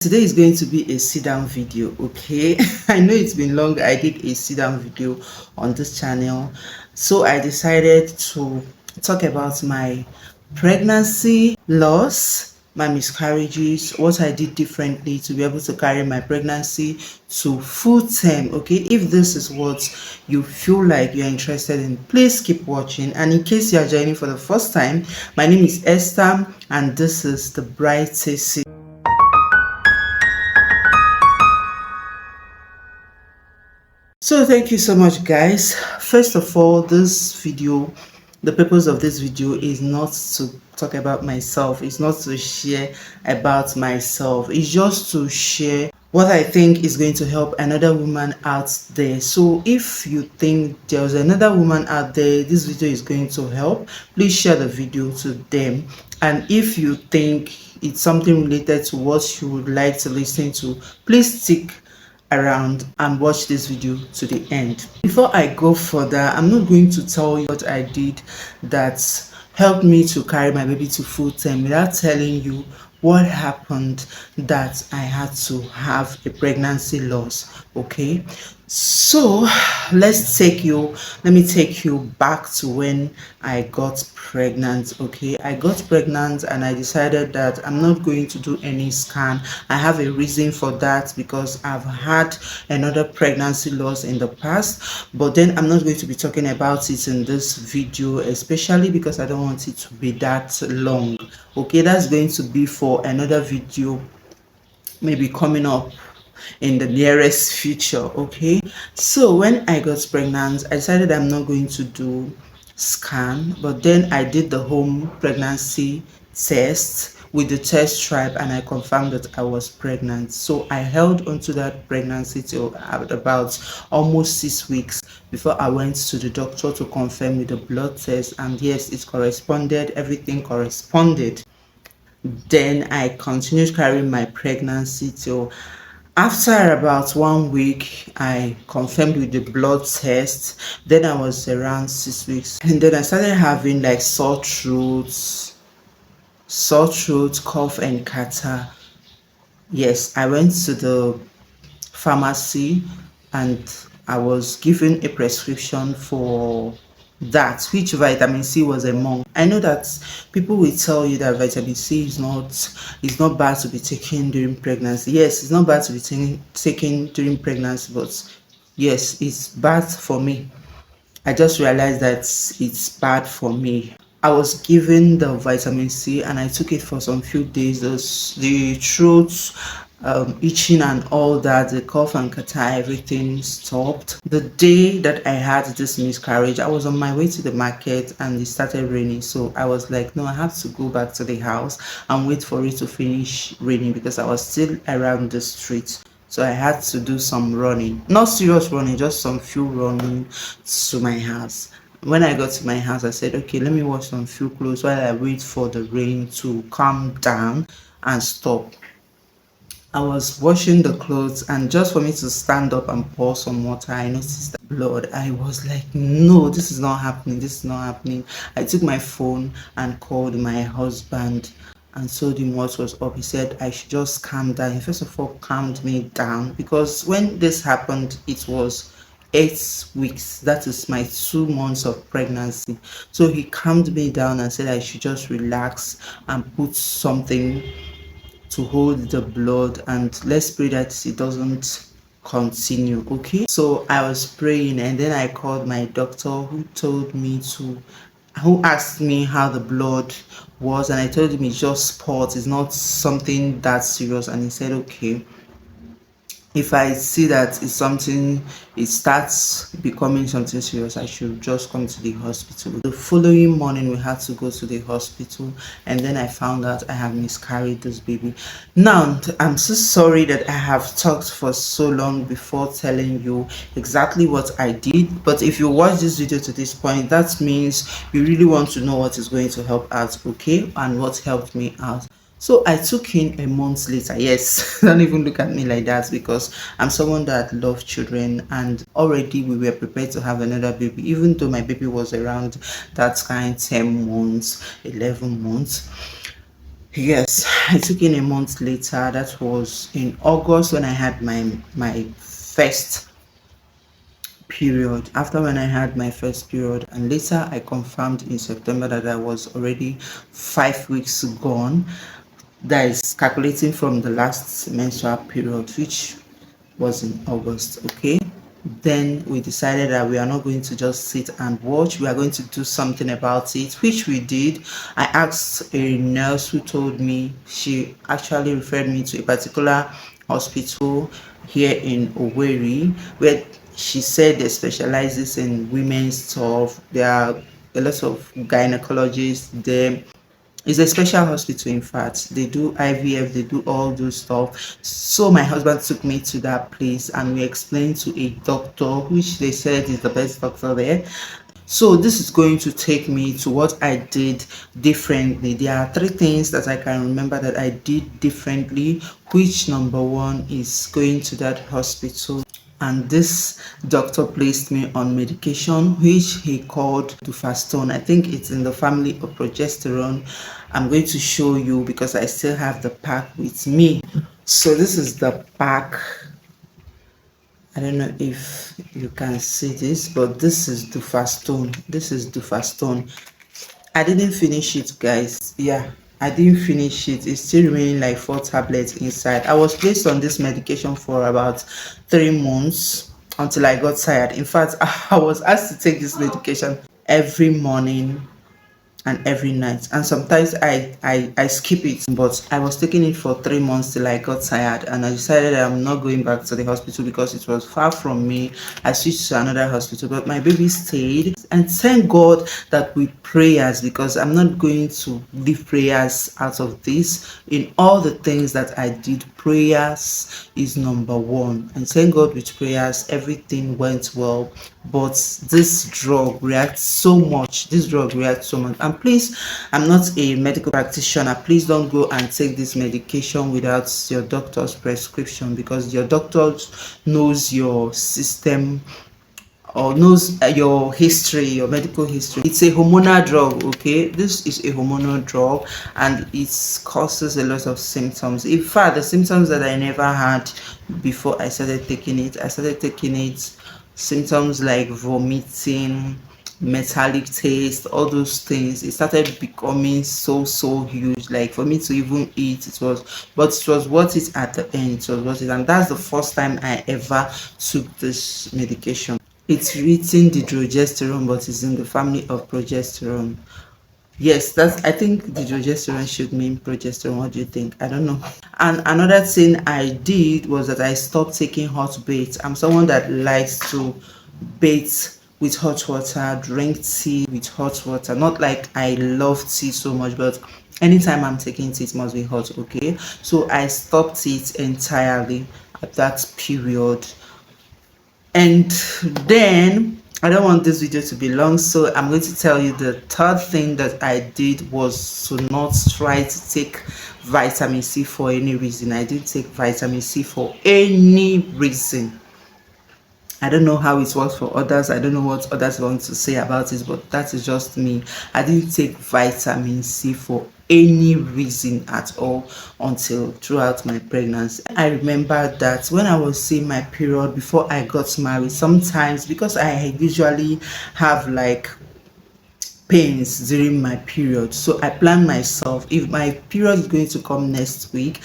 Today is going to be a sit down video, okay? I know it's been long. I did a sit down video on this channel, so I decided to talk about my pregnancy loss, my miscarriages, what I did differently to be able to carry my pregnancy to full term. Okay, if this is what you feel like you're interested in, please keep watching. And in case you are joining for the first time, my name is Esther and this is the brightest. So thank you so much, guys. First of all, the purpose of this video is not to talk about myself, it's not to share about myself, it's just to share what I think is going to help another woman out there. So if you think there's another woman out there this video is going to help, please share the video to them. And if you think it's something related to what you would like to listen to, please stick around and watch this video to the end. Before I go further, I'm not going to tell you what I did that helped me to carry my baby to full term without telling you what happened that I had to have a pregnancy loss. Okay, so let me take you back to when I got pregnant. Okay, I got pregnant and I decided that I'm not going to do any scan. I have a reason for that because I've had another pregnancy loss in the past, but then I'm not going to be talking about it in this video, especially because I don't want it to be that long. Okay, that's going to be for another video, maybe coming up in the nearest future. Okay, so when I got pregnant, I decided I'm not going to do scan, but then I did the home pregnancy test with the test stripe and I confirmed that I was pregnant. So I held onto that pregnancy till about almost 6 weeks before I went to the doctor to confirm with the blood test, and yes, it corresponded, everything corresponded. Then I continued carrying my pregnancy till after about 1 week I confirmed with the blood test. Then I was around 6 weeks and then I started having like sore throat, cough and catarrh. Yes, I went to the pharmacy and I was given a prescription for that, which vitamin C was among. I know that people will tell you that vitamin C is not bad to be taken during pregnancy. Yes, it's not bad to be taken during pregnancy, but yes, it's bad for me. I just realized that it's bad for me. I was given the vitamin C and I took it for some few days. The throat itching and all that, the cough and catarrh, everything stopped. The day that I had this miscarriage, I was on my way to the market and it started raining. So I was like, no, I have to go back to the house and wait for it to finish raining because I was still around the street. So I had to do some running, not serious running, just some few running to my house. When I got to my house, I said, okay, let me wash some few clothes while I wait for the rain to calm down and stop. I was washing the clothes and just for me to stand up and pour some water, I noticed the blood. I was like, no, this is not happening. This is not happening. I took my phone and called my husband and told him what was up. He said I should just calm down. He first of all calmed me down because when this happened, it was 8 weeks. That is my 2 months of pregnancy. So he calmed me down and said I should just relax and put something to hold the blood and let's pray that it doesn't continue. Okay, so I was praying and then I called my doctor who asked me how the blood was, and I told him it's just spot, it's not something that serious, and he said okay, if I see that it starts becoming something serious, I should just come to the hospital. The following morning, we had to go to the hospital, and then I found out I have miscarried this baby. Now, I'm so sorry that I have talked for so long before telling you exactly what I did. But if you watch this video to this point, that means you really want to know what is going to help out, okay, and what helped me out. So I took in a month later. Yes, don't even look at me like that because I'm someone that loves children and already we were prepared to have another baby, even though my baby was around that kind 10 months, 11 months. Yes, I took in a month later. That was in August when I had my first period. After when I had my first period, and later I confirmed in September that I was already 5 weeks gone. That is calculating from the last menstrual period, which was in August. Okay, then we decided that we are not going to just sit and watch, we are going to do something about it, which we did. I asked a nurse who told me, she actually referred me to a particular hospital here in Owerri, where she said they specializes in women's stuff. There are a lot of gynecologists there. It's a special hospital, in fact. They do IVF, they do all those stuff. So my husband took me to that place and we explained to a doctor, which they said is the best doctor there. So this is going to take me to what I did differently. There are three things that I can remember that I did differently, which number one is going to that hospital, and this doctor placed me on medication which he called dufastone. I think it's in the family of progesterone. I'm going to show you because I still have the pack with me. So this is the pack. I don't know if you can see this, but this is dufastone. This is dufastone. I didn't finish it, guys. Yeah, I didn't finish it. It's still remaining like 4 tablets inside. I was placed on this medication for about 3 months until I got tired. In fact, I was asked to take this medication every morning and every night, and sometimes I skip it, but I was taking it for 3 months till I got tired and I decided I'm not going back to the hospital because it was far from me. I switched to another hospital, but my baby stayed, and thank God that with prayers, because I'm not going to leave prayers out of this. In all the things that I did, prayers is number one, and thank God with prayers everything went well. But this drug reacts so much, and please, I'm not a medical practitioner. Please don't go and take this medication without your doctor's prescription, because your doctor knows your system or knows your history, your medical history. It's a hormonal drug. Okay, this is a hormonal drug and it causes a lot of symptoms. In fact, the symptoms that I never had before I started taking it, symptoms like vomiting, metallic taste, all those things. It started becoming so huge, like for me to even eat, it was, but it was worth it at the end. It was worth it, and that's the first time I ever took this medication. It's written dydrogesterone, but it's in the family of progesterone. Yes, that's, I think dydrogesterone should mean progesterone. What do you think? I don't know. And another thing I did was that I stopped taking hot baths. I'm someone that likes to bathe with hot water, drink tea with hot water. Not like I love tea so much, but anytime I'm taking tea, it must be hot. Okay, so I stopped it entirely at that period. And then I don't want this video to be long, so I'm going to tell you the third thing that I did was to not try to take vitamin C for any reason. I didn't take vitamin C for any reason. I don't know how it works for others. I don't know what others want to say about it, but that is just me. I didn't take vitamin C for any reason at all until throughout my pregnancy. I remember that when I was seeing my period before I got married, sometimes because I usually have like pains during my period, so I plan myself, if my period is going to come next week,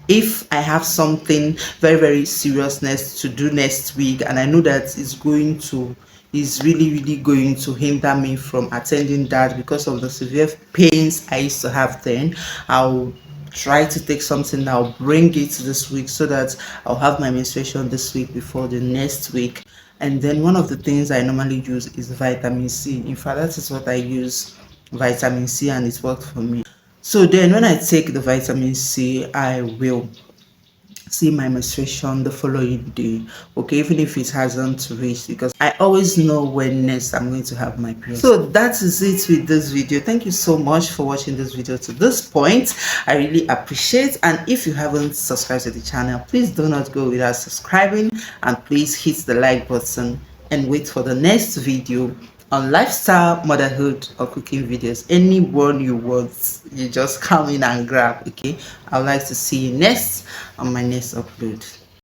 if I have something very seriousness to do next week and I know that is really going to hinder me from attending that because of the severe pains I used to have, then I'll try to take something that will bring it this week so that I'll have my menstruation this week before the next week. And then one of the things I normally use is vitamin C. In fact, that is what I use, vitamin C, and it worked for me. So then when I take the vitamin C, I will see my menstruation the following day. Okay, even if it hasn't reached, because I always know when next I'm going to have my period. So that is it with this video. Thank you so much for watching this video to this point. I really appreciate, and if you haven't subscribed to the channel, please do not go without subscribing, and please hit the like button and wait for the next video on lifestyle, motherhood, or cooking videos. Any one you want, you just come in and grab. Okay, I would like to see you next on my next upload.